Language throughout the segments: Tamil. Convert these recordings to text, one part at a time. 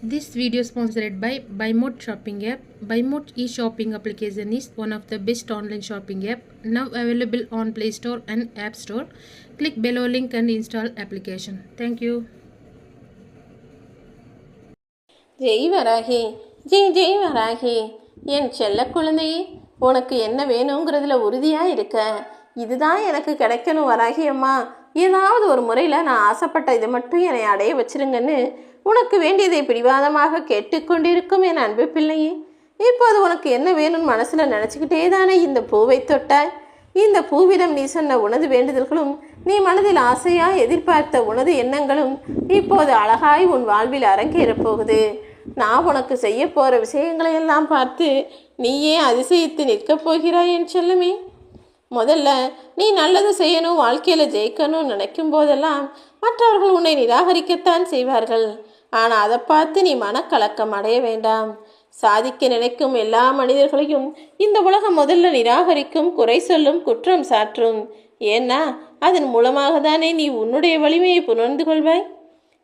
This video is sponsored by BuyMode shopping app. BuyMode e-shopping application is one of the best online shopping app now available on Play Store and App Store. Click below link and install application. Thank you. Jai Varahi, Jai Jai Varahi, என் செல்ல குழந்தையே, உனக்கு என்ன வேணுங்கிறதுல உறுதியாக இருக்க. இதுதான் எனக்கு கிடைக்கணும் வராகி அம்மா. ஏதாவது ஒரு முறையில் நான் ஆசைப்பட்ட இதை மட்டும் என்னை அடைய வச்சிருங்கன்னு உனக்கு வேண்டியதை பிடிவாதமாக கேட்டுக்கொண்டிருக்கும் என் அன்பு பிள்ளையே. இப்போது உனக்கு என்ன வேணும்னு மனசில் நினச்சிக்கிட்டே தானே இந்த பூவை தொட்டாய். இந்த பூவிடம் நீ சொன்ன உனது வேண்டுதல்களும் நீ மனதில் ஆசையாக எதிர்பார்த்த உனது எண்ணங்களும் இப்போது அழகாய் உன் வாழ்வில் அரங்கேறப் போகுது. நான் உனக்கு செய்ய போகிற விஷயங்களை எல்லாம் பார்த்து நீயே அதிசயித்து நிற்கப் போகிறாய் என் செல்லமே. முதல்ல நீ நல்லது செய்யணும், வாழ்க்கையில் ஜெயிக்கணும்னு நினைக்கும் போதெல்லாம் மற்றவர்கள் உன்னை நிராகரிக்கத்தான் செய்வார்கள். ஆனால் அதை பார்த்து நீ மனக்கலக்கம் அடைய வேண்டாம். சாதிக்க நினைக்கும் எல்லா மனிதர்களையும் இந்த உலகம் முதல்ல நிராகரிக்கும், குறை சொல்லும், குற்றம் சாற்றும். ஏன்னா அதன் மூலமாக தானே நீ உன்னுடைய வலிமையை புணர்ந்து கொள்வாய்.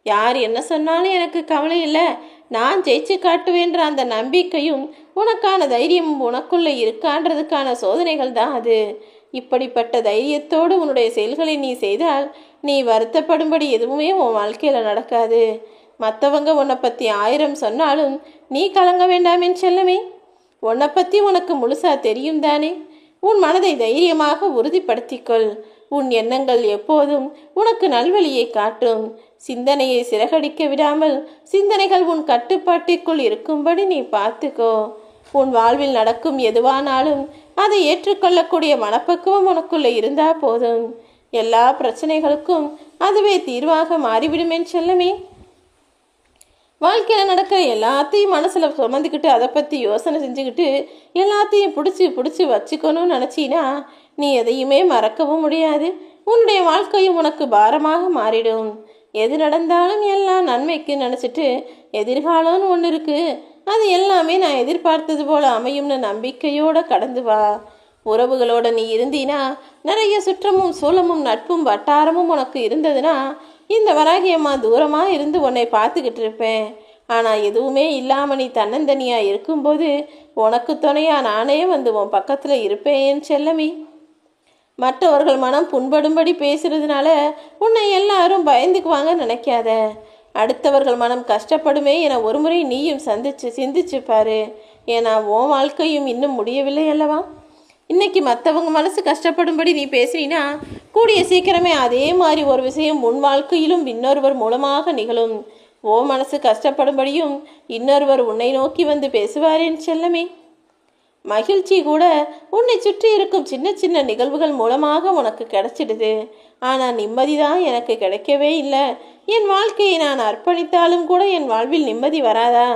யார் என்ன சொன்னாலும் எனக்கு கவலை இல்லை, நான் ஜெயிச்சு காட்டுவேன்ற அந்த நம்பிக்கையும் உனக்கான தைரியமும் உனக்குள்ளே இருக்கான்றதுக்கான சோதனைகள் தான் அது. இப்படிப்பட்ட தைரியத்தோடு உன்னுடைய செயல்களை நீ செய்தால் நீ வருத்தப்படும்படி எதுவுமே உன் வாழ்க்கையில் நடக்காது. மற்றவங்க உன்னை பற்றி 1000 சொன்னாலும் நீ கலங்க வேண்டாம் என் செல்லமே. உன்னை பற்றி உனக்கு முழுசாக தெரியும் தானே. உன் மனதை தைரியமாக உறுதிப்படுத்திக்கொள். உன் எண்ணங்கள் எப்போதும் உனக்கு நல்வழியை காட்டும். சிந்தனையை சிறகடிக்க விடாமல் சிந்தனைகள் உன் கட்டுப்பாட்டிற்குள் இருக்கும்படி நீ பார்த்துக்கோ. உன் வாழ்வில் நடக்கும் எதுவானாலும் அதை ஏற்றுக்கொள்ளக்கூடிய மனப்பக்குவம் உனக்குள்ளே இருந்தால் போதும். எல்லா பிரச்சனைகளுக்கும் அதுவே தீர்வாக மாறிவிடும் என் செல்லமே. வாழ்க்கையில் நடக்கிற எல்லாத்தையும் மனசில் சுமந்துக்கிட்டு அதை பற்றி யோசனை செஞ்சுக்கிட்டு எல்லாத்தையும் பிடிச்சி வச்சுக்கணும்னு நினச்சின்னா நீ எதையுமே மறக்கவும் முடியாது. உன்னுடைய வாழ்க்கையும் உனக்கு பாரமாக மாறிடும். எது நடந்தாலும் எல்லாம் நன்மைக்கு நினச்சிட்டு எதிர்காலம்னு ஒன்று இருக்குது, அது எல்லாமே நான் எதிர்பார்த்தது போல் அமையும்னு நம்பிக்கையோடு கடந்து வா. உறவுகளோடு நீ இருந்தீனா, நிறைய சுற்றமும் சூழமும் நட்பும் வட்டாரமும் உனக்கு இருந்ததுன்னா இந்த வராகி அம்மா தூரமாக இருந்து உன்னை பார்த்துக்கிட்டு இருப்பேன். ஆனால் எதுவுமே இல்லாமல் நீ தன்னந்தனியாக இருக்கும்போது உனக்கு துணையாக நானே வந்து உன் பக்கத்தில் இருப்பேன் செல்லமி. மற்றவர்கள் மனம் புண்படும்படி பேசுறதுனால உன்னை எல்லாரும் பயந்துக்குவாங்க நினைக்காத. அடுத்தவர்கள் மனம் கஷ்டப்படுமே என ஒரு முறை நீயும் சிந்திச்சு பாரு. ஏன்னா உன் வாழ்க்கையும் இன்னும் முடியவில்லை அல்லவா. இன்னைக்கு மற்றவங்க மனசு கஷ்டப்படும்படி நீ பேசினா கூடிய சீக்கிரமே அதே மாதிரி ஒரு விஷயம் உன் வாழ்க்கையிலும் இன்னொருவர் மூலமாக நிகழும். ஓ மனசு கஷ்டப்படும்படியும் இன்னொருவர் உன்னை நோக்கி வந்து பேசுவாரேன் செல்லமே. மகிழ்ச்சி கூட உன்னை சுற்றி இருக்கும் சின்ன சின்ன நிகழ்வுகள் மூலமாக உனக்கு கிடைச்சிடுது. ஆனால் நிம்மதி தான் எனக்கு கிடைக்கவே இல்லை. என் வாழ்க்கையை நான் அர்ப்பணித்தாலும் கூட என் வாழ்வில் நிம்மதி வராதா?